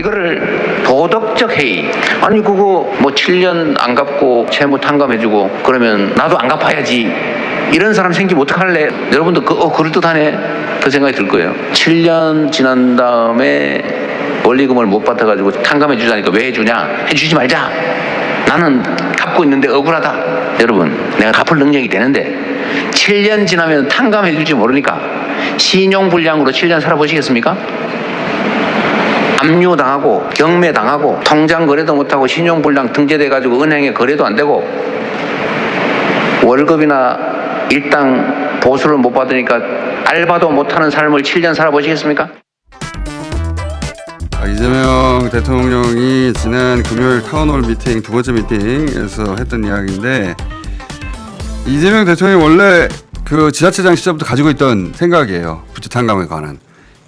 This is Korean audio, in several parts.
이거를 도덕적 해이. 아니 그거 뭐 7년 안 갚고 채무 탕감해주고 그러면 나도 안 갚아야지. 이런 사람 생기면 어떡할래? 여러분도 그럴듯하네. 그 생각이 들 거예요. 7년 지난 다음에 원리금을 못 받아가지고 탕감해주자니까 왜 해주냐? 해주지 말자. 나는 갚고 있는데 억울하다. 여러분, 내가 갚을 능력이 되는데 7년 지나면 탕감해줄지 모르니까 신용불량으로 7년 살아보시겠습니까? 압류당하고 경매당하고 통장 거래도 못하고 신용불량 등재돼가지고 은행에 거래도 안 되고 월급이나 일당 보수를 못 받으니까 알바도 못하는 삶을 7년 살아보시겠습니까? 이재명 대통령이 지난 금요일 타운홀 미팅 두 번째 미팅에서 했던 이야기인데 이재명 대통령이 원래 그 지자체장 시절부터 가지고 있던 생각이에요. 부채 탕감에 관한.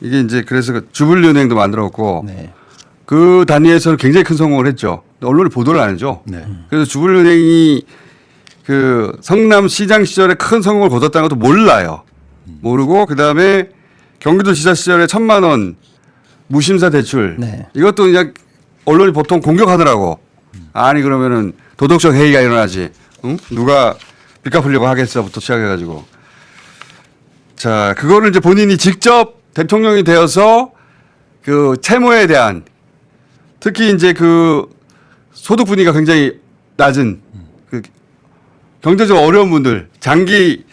이게 이제 그래서 그 주불리은행도 만들었고 네. 그 단위에서는 굉장히 큰 성공을 했죠. 언론이 보도를 안 하죠. 네. 그래서 주불리은행이 그 성남시장 시절에 큰 성공을 거뒀다는 것도 몰라요. 모르고 그다음에 경기도지사 시절에 1,000만 원 무심사 대출. 네. 이것도 그냥 언론이 보통 공격하더라고. 아니 그러면은 도덕적 해이가 일어나지. 응? 누가 빚 갚으려고 하겠어부터 시작해가지고. 자, 그거를 이제 본인이 직접 대통령이 되어서 그 채무에 대한 특히 이제 그 소득 분위기가 굉장히 낮은 그 경제적 어려운 분들 장기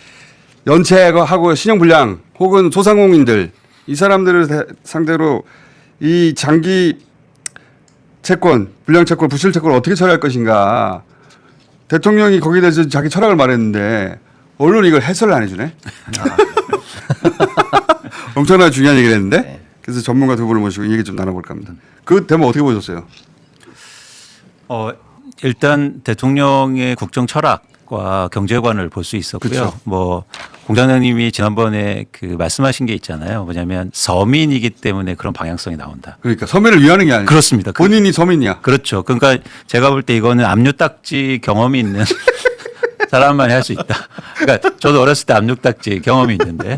연체하고 신용불량 혹은 소상공인들 이 사람들을 상대로 이 장기 채권, 불량 채권, 부실 채권을 어떻게 처리할 것인가 대통령이 거기에 대해서 자기 철학을 말했는데 언론이 이걸 해설을 안 해주네. 엄청나게 중요한 얘기를 했는데 네. 그래서 전문가 두 분을 모시고 이 얘기 좀 나눠볼까 합니다. 그 대목 어떻게 보셨어요? 일단 대통령의 국정 철학과 경제관을 볼 수 있었고요. 그렇죠. 뭐 공장장님이 지난번에 그 말씀하신 게 있잖아요. 뭐냐면 서민이기 때문에 그런 방향성이 나온다. 그러니까 서민을 위하는 게 아니라 그렇습니다. 본인이 서민이야. 그렇죠. 그러니까 제가 볼 때 이거는 압류딱지 경험이 있는 사람만이 할 수 있다. 그러니까 저도 어렸을 때 압류딱지 경험이 있는데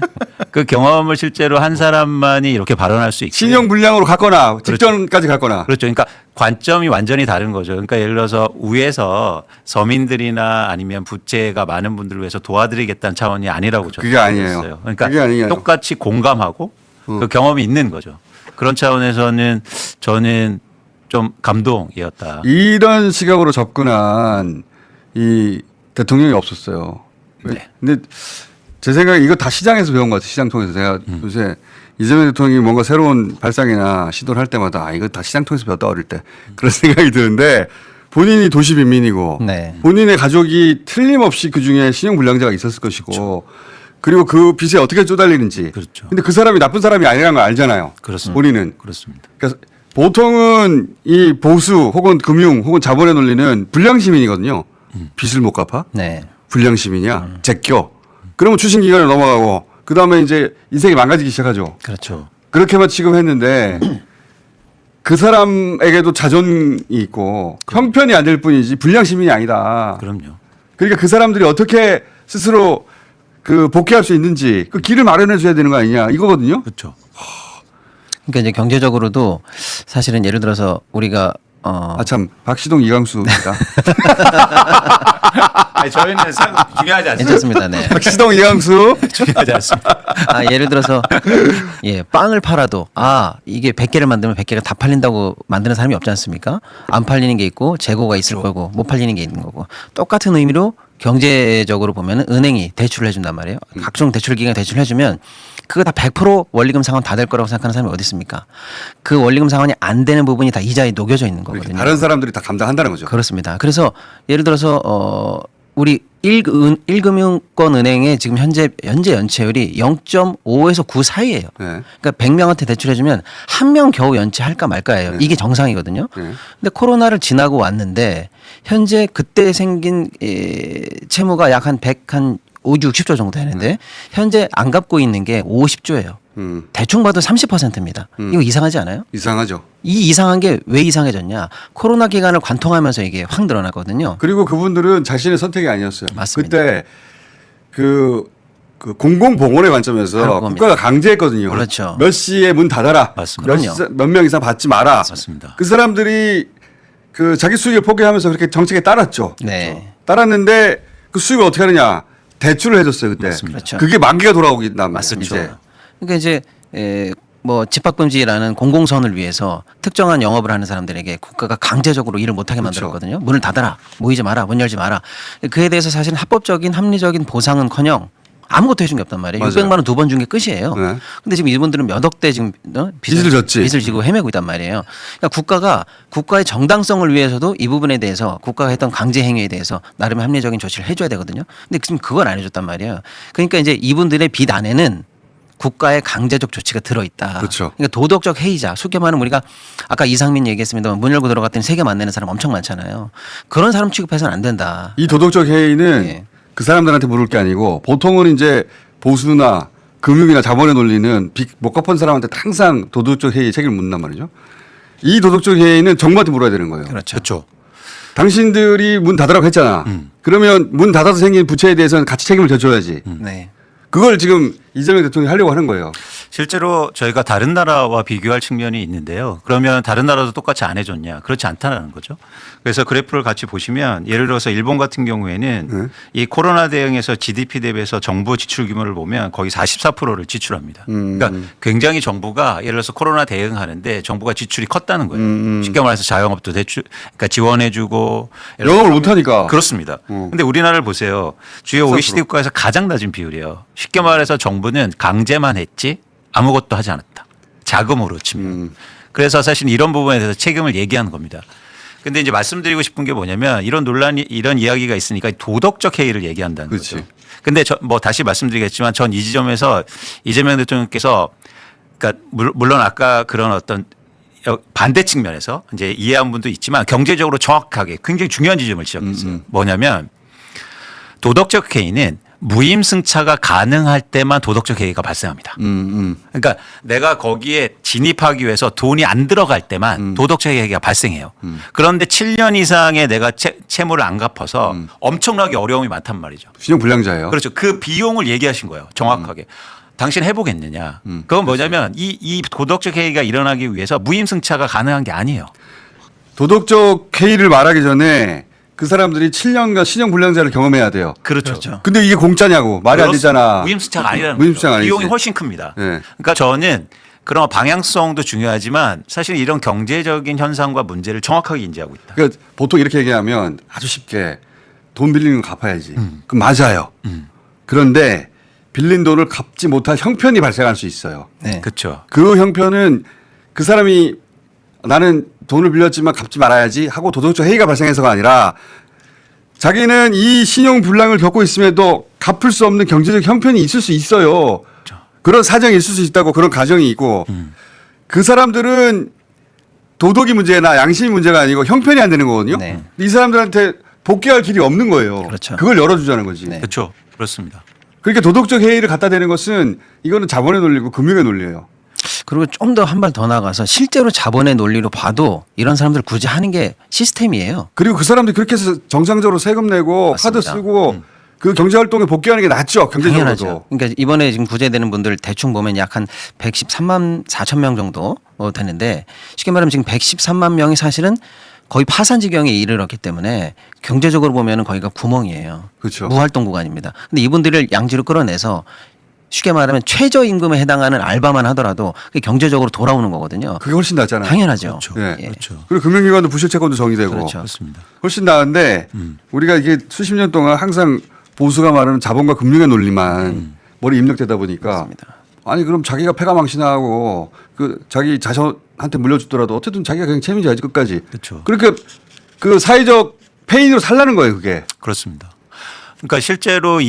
그 경험을 실제로 한 사람만이 이렇게 발언할 수 있고 신용불량으로 갔거나 직전까지 갔거나. 그렇죠. 그러니까 관점이 완전히 다른 거죠. 그러니까 예를 들어서 위에서 서민들이나 아니면 부채가 많은 분들을 위해서 도와드리겠다는 차원이 아니라고 저는 그게 아니에요. 생각했어요. 그러니까 그게 아니에요. 똑같이 공감하고 그 경험이 있는 거죠. 그런 차원에서는 저는 좀 감동이었다. 이런 시각으로 접근한 이 대통령이 없었어요. 네. 근데 제 생각에 이거 다 시장에서 배운 것 같아요. 시장 통해서 제가 요새 이재명 대통령이 뭔가 새로운 발상이나 시도를 할 때마다 아, 이거 다 시장 통해서 배웠다 어릴 때 그런 생각이 드는데 본인이 도시 빈민이고 네. 본인의 가족이 틀림없이 그중에 신용불량자가 있었을 것이고 그렇죠. 그리고 그 빚에 어떻게 쪼달리는지. 그렇죠. 근데 그 사람이 나쁜 사람이 아니라는 걸 알잖아요. 그렇습니다. 본인은. 그렇습니다. 그러니까 보통은 이 보수 혹은 금융 혹은 자본의 논리는 불량시민이거든요. 빚을 못 갚아? 네. 불량시민이야. 제껴. 그러면 추신기간에 넘어가고 그다음에 이제 인생이 망가지기 시작하죠. 그렇죠. 그렇게만 취급했는데 그 사람에게도 자존이 있고 형편이 안 될 뿐이지 불량시민이 아니다. 그럼요. 그러니까 그 사람들이 어떻게 스스로 그 복귀할 수 있는지 그 길을 마련해 줘야 되는 거 아니냐 이거거든요. 그렇죠. 그러니까 이제 경제적으로도 사실은 예를 들어서 우리가 아참 박시동 이강수입니다. 아니, 저희는 중요하지 않습니다. 괜찮습니다. 네. 박시동 이강수. 중요하지 않습니다. 예를 들어서 빵을 팔아도 이게 100개를 만들면 100개가 다 팔린다고 만드는 사람이 없지 않습니까? 안 팔리는 게 있고 재고가 있을 거고 못 팔리는 게 있는 거고 똑같은 의미로 경제적으로 보면 은행이 대출을 해준단 말이에요. 각종 대출 기관이 대출을 해주면 그거 다 100% 원리금 상환 다 될 거라고 생각하는 사람이 어디 있습니까? 그 원리금 상환이 안 되는 부분이 다 이자에 녹여져 있는 거거든요. 다른 사람들이 다 감당한다는 거죠. 그렇습니다. 그래서 예를 들어서 우리 1금융권 은행의 지금 현재 연체율이 0.5에서 9 사이예요. 네. 그러니까 100명한테 대출해주면 한 명 겨우 연체할까 말까예요. 이게 정상이거든요. 네. 근데 코로나를 지나고 왔는데 현재 그때 생긴 채무가 약 한 50, 60조 정도 되는데 현재 안 갚고 있는 게 50조예요. 대충 봐도 30%입니다. 이거 이상하지 않아요? 이상하죠. 이 이상한 게 왜 이상해졌냐? 코로나 기간을 관통하면서 이게 확 늘어났거든요. 그리고 그분들은 자신의 선택이 아니었어요. 맞습니다. 그때 그 그 공공보건의 관점에서 바로 그겁니다. 국가가 강제했거든요. 그렇죠. 몇 시에 문 닫아라. 맞습니다. 몇 명 이상 받지 마라. 맞습니다. 그 사람들이 그 자기 수익을 포기하면서 그렇게 정책에 따랐죠. 네. 따랐는데 그 수익을 어떻게 하느냐. 대출을 해줬어요 그때. 그렇죠. 그게 만기가 돌아오기 때문에. 맞습니다. 이제. 그러니까 이제 뭐 집합금지라는 공공선을 위해서 특정한 영업을 하는 사람들에게 국가가 강제적으로 일을 못하게 그렇죠. 만들었거든요. 문을 닫아라, 모이지 마라, 문 열지 마라. 그에 대해서 사실은 합법적인 합리적인 보상은커녕 아무것도 해준 게 없단 말이에요. 맞아요. 600만 원 2번 준 게 끝이에요. 네. 근데 지금 이분들은 몇 억대 지금 빚을 졌지. 빚을 지고 헤매고 있단 말이에요. 그러니까 국가가 국가의 정당성을 위해서도 이 부분에 대해서 국가가 했던 강제 행위에 대해서 나름의 합리적인 조치를 해줘야 되거든요. 근데 지금 그걸 안 해줬단 말이에요. 그러니까 이제 이분들의 빚 안에는 국가의 강제적 조치가 들어있다. 그렇죠. 그러니까 도덕적 해이자. 쉽게 말하면 우리가 아까 이상민 얘기했습니다만 문 열고 들어갔더니 세게 만나는 사람 엄청 많잖아요. 그런 사람 취급해서는 안 된다. 이 도덕적 해이는 예. 그 사람들한테 물을 게 아니고 보통은 이제 보수나 금융이나 자본의 논리는 빚 못 갚은 사람한테 항상 도덕적 해이 책임을 묻는단 말이죠. 이 도덕적 해이는 정부한테 물어야 되는 거예요. 그렇죠. 그렇죠. 당신들이 문 닫으라고 했잖아. 그러면 문 닫아서 생긴 부채에 대해서는 같이 책임을 져줘야지. 네. 그걸 지금 이재명 대통령이 하려고 하는 거예요. 실제로 저희가 다른 나라와 비교할 측면이 있는데요. 그러면 다른 나라도 똑같이 안 해줬냐? 그렇지 않다는 거죠. 그래서 그래프를 같이 보시면 예를 들어서 일본 같은 경우에는 이 코로나 대응에서 GDP 대비해서 정부 지출 규모를 보면 거의 44%를 지출합니다. 그러니까 굉장히 정부가 예를 들어서 코로나 대응하는데 정부가 지출이 컸다는 거예요. 쉽게 말해서 자영업도 대출, 그러니까 지원해주고 영업을 못하니까. 그렇습니다. 근데 우리나라를 보세요. 주요 OECD 국가에서 가장 낮은 비율이에요. 쉽게 말해서 정부는 강제만 했지 아무것도 하지 않았다. 자금으로 치면. 그래서 사실 이런 부분에 대해서 책임을 얘기하는 겁니다. 근데 이제 말씀드리고 싶은 게 뭐냐면 이런 논란이 이런 이야기가 있으니까 도덕적 해이를 얘기한다는 그렇지. 거죠. 근데 뭐 다시 말씀드리겠지만 전 이 지점에서 이재명 대통령께서 그러니까 물론 아까 그런 어떤 반대 측면에서 이제 이해한 분도 있지만 경제적으로 정확하게 굉장히 중요한 지점을 지적했어요. 뭐냐면 도덕적 해이는 무임승차가 가능할 때만 도덕적 해이가 발생합니다. 그러니까 내가 거기에 진입하기 위해서 돈이 안 들어갈 때만 도덕적 해이가 발생해요. 그런데 7년 이상의 내가 채무를 안 갚아서 엄청나게 어려움이 많단 말이죠. 신용불량자예요. 그렇죠. 그 비용을 얘기하신 거예요. 정확하게. 당신 해보겠느냐. 그건 뭐냐면 이 도덕적 해이가 일어나기 위해서 무임승차가 가능한 게 아니에요. 도덕적 해이를 말하기 전에 그 사람들이 7년간 신용불량자를 경험해야 돼요. 그렇죠. 근데 이게 공짜냐고 말이 안 그렇습니다. 되잖아. 무임승차가 아니라는 무임승차가 거죠. 아니지. 비용이 훨씬 큽니다. 네. 그러니까 저는 그런 방향성도 중요하지만 사실 이런 경제적인 현상과 문제를 정확하게 인지하고 있다. 그러니까 보통 이렇게 얘기하면 아주 쉽게 돈 빌리는 거 갚아야지. 그럼 맞아요. 그런데 빌린 돈을 갚지 못할 형편이 발생할 수 있어요. 네. 그렇죠. 그 형편은 그 사람이 나는 돈을 빌렸지만 갚지 말아야지 하고 도덕적 해이가 발생해서가 아니라 자기는 이 신용 불량을 겪고 있음에도 갚을 수 없는 경제적 형편이 있을 수 있어요. 그런 사정이 있을 수 있다고 그런 가정이 있고 그 사람들은 도덕이 문제나 양심이 문제가 아니고 형편이 안 되는 거거든요. 네. 이 사람들한테 복귀할 길이 없는 거예요. 그렇죠. 그걸 열어주자는 거지. 네. 그렇죠. 그렇습니다. 그러니까 도덕적 해이를 갖다 대는 것은 이거는 자본의 논리고 금융의 논리예요. 그리고 좀 더 한 발 더 나가서 실제로 자본의 논리로 봐도 이런 사람들 굳이 하는 게 시스템이에요. 그리고 그 사람들이 그렇게 해서 정상적으로 세금 내고 카드 맞습니다. 쓰고 그 경제활동에 복귀하는 게 낫죠. 경제적으로도. 당연하죠. 그러니까 이번에 지금 구제되는 분들 대충 보면 약 한 113만 4천 명 정도 되는데 쉽게 말하면 지금 113만 명이 사실은 거의 파산 지경에 이르렀기 때문에 경제적으로 보면 거기가 구멍이에요. 그렇죠. 무활동 구간입니다. 근데 이분들을 양지로 끌어내서 쉽게 말하면 최저임금에 해당하는 알바만 하더라도 그게 경제적으로 돌아오는 거거든요. 그게 훨씬 낫잖아요. 당연하죠. 그렇죠. 네. 예. 그렇죠. 그리고 금융기관도 부실채권도 정의되고 그렇죠. 그렇습니다. 훨씬 나은데 우리가 이게 수십 년 동안 항상 보수가 말하는 자본과 금융의 논리만 머리 입력되다 보니까 맞습니다. 아니 그럼 자기가 패가 망신하고 그 자기 자손한테 물려주더라도 어쨌든 자기가 그냥 책임져야지 끝까지. 그렇죠. 그러니까 그 사회적 페인으로 살라는 거예요 그게. 그렇습니다. 그러니까 실제로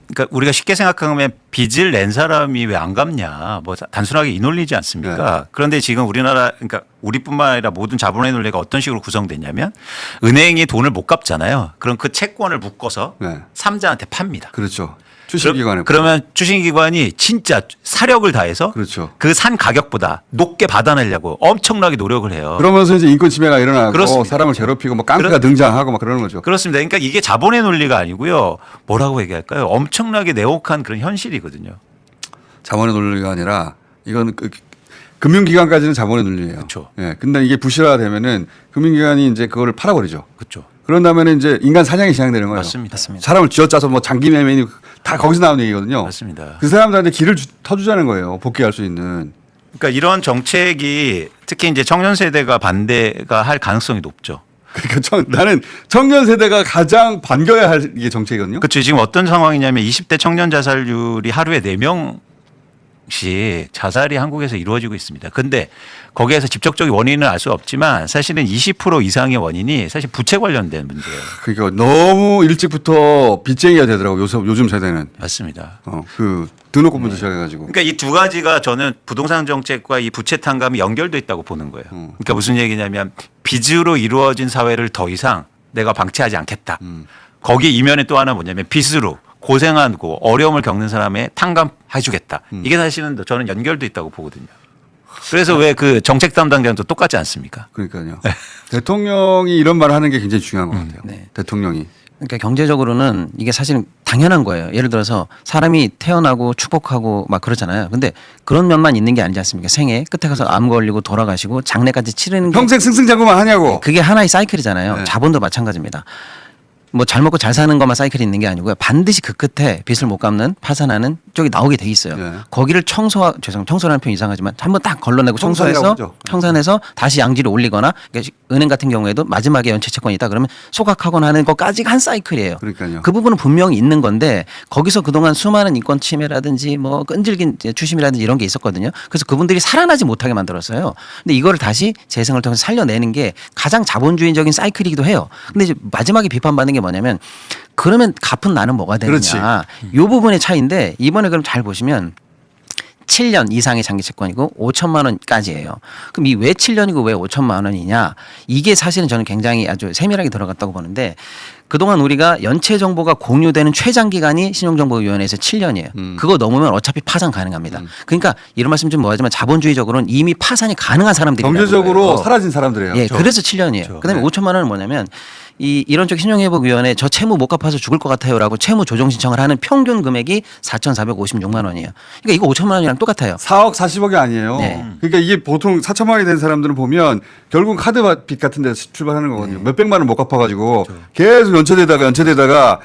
그러니까 우리가 쉽게 생각하면 빚을 낸 사람이 왜 안 갚냐, 뭐 단순하게 이 논리지 않습니까? 네. 그런데 지금 우리나라, 그러니까 우리뿐만 아니라 모든 자본의 논리가 어떤 식으로 구성됐냐면 은행이 돈을 못 갚잖아요. 그럼 그 채권을 묶어서 네. 삼자한테 팝니다. 그렇죠. 추신기관에 그러면 추신기관이 진짜 사력을 다해서 그렇죠. 그 산 가격보다 높게 받아내려고 엄청나게 노력을 해요. 그러면서 이제 인권 침해가 일어나고 그렇습니다. 사람을 괴롭히고 뭐 깡패가 등장하고 막 그러는 거죠. 그렇습니다. 그러니까 이게 자본의 논리가 아니고요. 뭐라고 얘기할까요? 엄청나게 내혹한 그런 현실이거든요. 자본의 논리가 아니라 이건 금융기관까지는 자본의 논리예요. 그렇죠. 예. 근데 이게 부실화되면은 금융기관이 이제 그거를 팔아버리죠. 그렇죠. 그런 다음에는 이제 인간 사냥이 시작되는 거예요. 맞습니다. 사람을 쥐어짜서 뭐 장기매매니 다 거기서 나오는 얘기거든요. 맞습니다. 그 사람들한테 길을 터주자는 거예요. 복귀할 수 있는. 그러니까 이런 정책이 특히 이제 청년 세대가 반대가 할 가능성이 높죠. 그러니까 나는 청년 세대가 가장 반겨야 할 이게 정책이거든요. 그렇죠. 지금 어떤 상황이냐면 20대 청년 자살률이 하루에 4명씩 자살이 한국에서 이루어지고 있습니다. 근데 거기에서 직접적인 원인은 알 수 없지만 사실은 20% 이상의 원인이 사실 부채 관련된 문제예요. 그러니까 너무 일찍부터 빚쟁이가 되더라고 요즘 세대는. 맞습니다. 그 등록금부터 시작해가지고. 그러니까 이 두 가지가 저는 부동산 정책과 이 부채 탕감이 연결돼 있다고 보는 거예요. 그러니까 무슨 얘기냐면 빚으로 이루어진 사회를 더 이상 내가 방치하지 않겠다. 거기 이면에 또 하나 뭐냐면 빚으로 고생하고 어려움을 겪는 사람의 탕감해주겠다. 이게 사실은 저는 연결돼 있다고 보거든요. 그래서 왜 그 정책 담당자도 똑같지 않습니까? 그러니까요. 대통령이 이런 말을 하는 게 굉장히 중요한 것 같아요. 네. 대통령이. 그러니까 경제적으로는 이게 사실은 당연한 거예요. 예를 들어서 사람이 태어나고 축복하고 막 그러잖아요. 근데 그런 면만 있는 게 아니지 않습니까? 생애 끝에 가서 암 걸리고 돌아가시고 장례까지 치르는 게 평생 승승장구만 하냐고. 그게 하나의 사이클이잖아요. 네. 자본도 마찬가지입니다. 뭐 잘 먹고 잘 사는 것만 사이클이 있는 게 아니고요. 반드시 그 끝에 빚을 못 갚는 파산하는 쪽이 나오게 돼 있어요. 네. 거기를 청소라는 표현 이상하지만 한번 딱 걸러내고 청산이라고 청소해서 하죠. 청산해서 다시 양질을 올리거나 그러니까 은행 같은 경우에도 마지막에 연체 채권이 있다 그러면 소각하거나 하는 것까지가 한 사이클이에요. 그러니까요. 그 부분은 분명히 있는 건데 거기서 그동안 수많은 인권 침해라든지 뭐 끈질긴 추심이라든지 이런 게 있었거든요. 그래서 그분들이 살아나지 못하게 만들었어요. 근데 이거를 다시 재생을 통해서 살려내는 게 가장 자본주의적인 사이클이기도 해요. 근데 이제 마지막에 비판받는 게 뭐냐면 그러면 갚은 나는 뭐가 되느냐. 그렇지. 이 부분의 차이인데 이번에 그럼 잘 보시면 7년 이상의 장기 채권이고 5천만 원까지예요. 그럼 이 왜 7년이고 왜 5천만 원이냐? 이게 사실은 저는 굉장히 아주 세밀하게 들어갔다고 보는데 그동안 우리가 연체 정보가 공유되는 최장 기간이 신용정보위원회에서 7년이에요. 그거 넘으면 어차피 파산 가능합니다. 그러니까 이런 말씀 좀 뭐하지만 자본주의적으로는 이미 파산이 가능한 사람들이라는 경제적으로 거예요. 사라진 사람들이에요. 예, 그래서 7년이에요. 그다음에 5천만 원은 뭐냐면 이런 쪽 신용회복위원회 저 채무 못 갚아서 죽을 것 같아요라고 채무 조정 신청을 하는 평균 금액이 4,456만 원이에요. 그러니까 이거 5천만 원이랑 똑같아요. 4억 40억이 아니에요. 네. 그러니까 이게 보통 4천만 원이 된 사람들은 보면 결국 카드빚 같은 데서 출발하는 거거든요. 몇 백만 원 못 갚아가지고 계속 연체되다가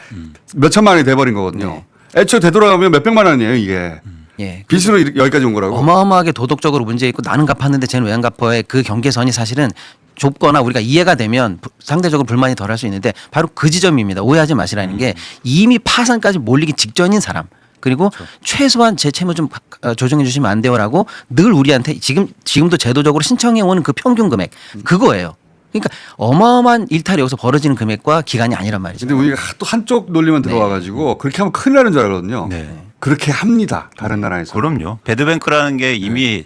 몇 천만 원이 돼버린 거거든요. 애초에 되돌아가면 몇 백만 원이에요 이게. 예. 빚으로 여기까지 온 거라고. 어마어마하게 도덕적으로 문제 있고 나는 갚았는데 쟤는 왜 안 갚아의 그 경계선이 사실은 좁거나 우리가 이해가 되면 상대적으로 불만이 덜할 수 있는데 바로 그 지점입니다. 오해하지 마시라는 게 이미 파산까지 몰리기 직전인 사람. 그리고 최소한 제 채무 좀 조정해 주시면 안 돼요라고 늘 우리한테 지금도 제도적으로 신청해 오는 그 평균 금액 그거예요. 그러니까 어마어마한 일탈이 여기서 벌어지는 금액과 기간이 아니란 말이죠. 근데 우리가 또 한쪽 논리만 들어와가지고 그렇게 하면 큰일 나는 줄 알거든요. 네. 그렇게 합니다. 다른 나라에서. 그럼요. 배드뱅크라는 게 이미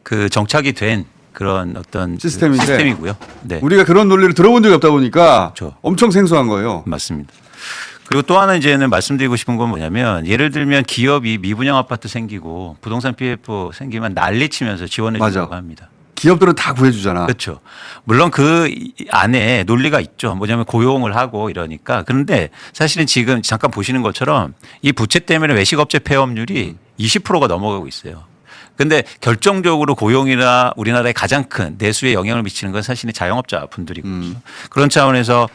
그 정착이 된 그런 어떤 시스템인데 시스템이고요. 네. 우리가 그런 논리를 들어본 적이 없다 보니까 그렇죠. 엄청 생소한 거예요. 맞습니다. 그리고 또 하나 이제는 말씀드리고 싶은 건 뭐냐면 예를 들면 기업이 미분양 아파트 생기고 부동산 PF 생기면 난리치면서 지원해 맞아. 주려고 합니다. 기업들은 다 구해주잖아. 그렇죠. 물론 그 안에 논리가 있죠. 뭐냐면 고용을 하고 이러니까. 그런데 사실은 지금 잠깐 보시는 것처럼 이 부채 때문에 외식업체 폐업률이 20%가 넘어가고 있어요. 근데 결정적으로 고용이나 우리나라에 가장 큰 내수에 영향을 미치는 건 사실은 자영업자 분들이거든요. 그런 차원에서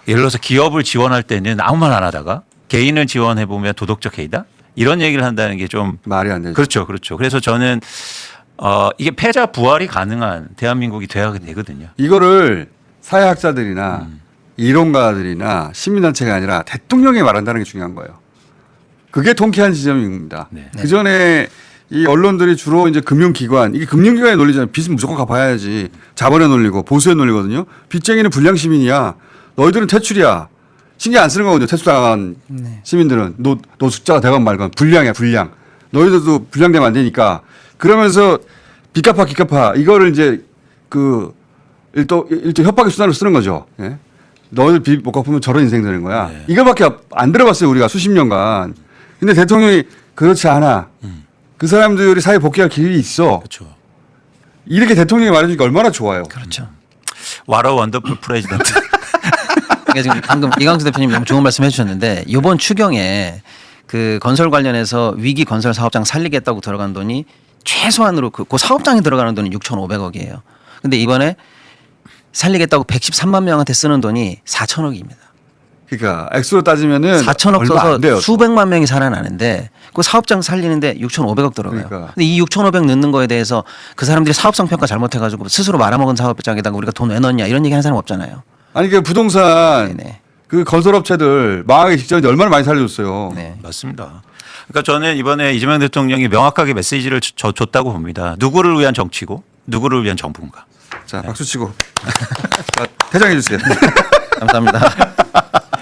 예를 들어서 기업을 지원할 때는 아무 말 안 하다가 개인을 지원해 보면 도덕적 해이다 이런 얘기를 한다는 게 좀 말이 안 되죠. 그렇죠. 그렇죠. 그래서 저는 이게 패자 부활이 가능한 대한민국이 돼야 되거든요. 이거를 사회학자들이나 이론가들이나 시민단체가 아니라 대통령이 말한다는 게 중요한 거예요. 그게 통쾌한 지점입니다. 네. 그 전에 이 언론들이 주로 이제 금융기관, 이게 금융기관의 논리잖아요. 빚은 무조건 갚아야지. 자본의 논리고 보수의 논리거든요. 빚쟁이는 불량 시민이야. 너희들은 퇴출이야. 신경 안 쓰는 거거든요. 퇴출당한 시민들은. 너 숫자가 되건 말건 불량이야, 불량. 너희들도 불량되면 안 되니까. 그러면서 빚 갚아. 이거를 이제 일종 협박의 수단으로 쓰는 거죠. 예? 너희들 빚 못 갚으면 저런 인생 되는 거야. 이거밖에 안 들어봤어요. 우리가 수십 년간. 근데 대통령이 그렇지 않아. 그 사람들이 사회 복귀할 길이 있어. 그렇죠. 이렇게 대통령이 말해주니까 얼마나 좋아요. 그렇죠. 와라 원더풀 프레지던트. 그러니까 지금 방금 이광수 대표님 너무 좋은 말씀 해주셨는데 이번 추경에 그 건설 관련해서 위기 건설 사업장 살리겠다고 들어간 돈이 최소한으로 그 사업장에 들어가는 돈이 6,500억이에요. 근데 이번에 살리겠다고 113만 명한테 쓰는 돈이 4천억입니다. 그러니까 액수로 따지면은 4천억 얼마 안 돼요. 써서 수백만 명이 살아나는데 그 사업장 살리는데 6,500억 들어가요. 그러니까. 근데 이 6,500 넣는 거에 대해서 그 사람들이 사업성 평가 잘못해가지고 스스로 말아먹은 사업장에다가 우리가 돈 왜 넣냐 이런 얘기하는 사람 없잖아요. 아니 그 부동산 네네. 그 건설업체들 망하기 직전에 얼마나 많이 살려줬어요. 네. 맞습니다. 그러니까 저는 이번에 이재명 대통령이 명확하게 메시지를 줬다고 봅니다. 누구를 위한 정치고 누구를 위한 정부인가. 자 박수 치고 자, 퇴장해 주세요. 감사합니다.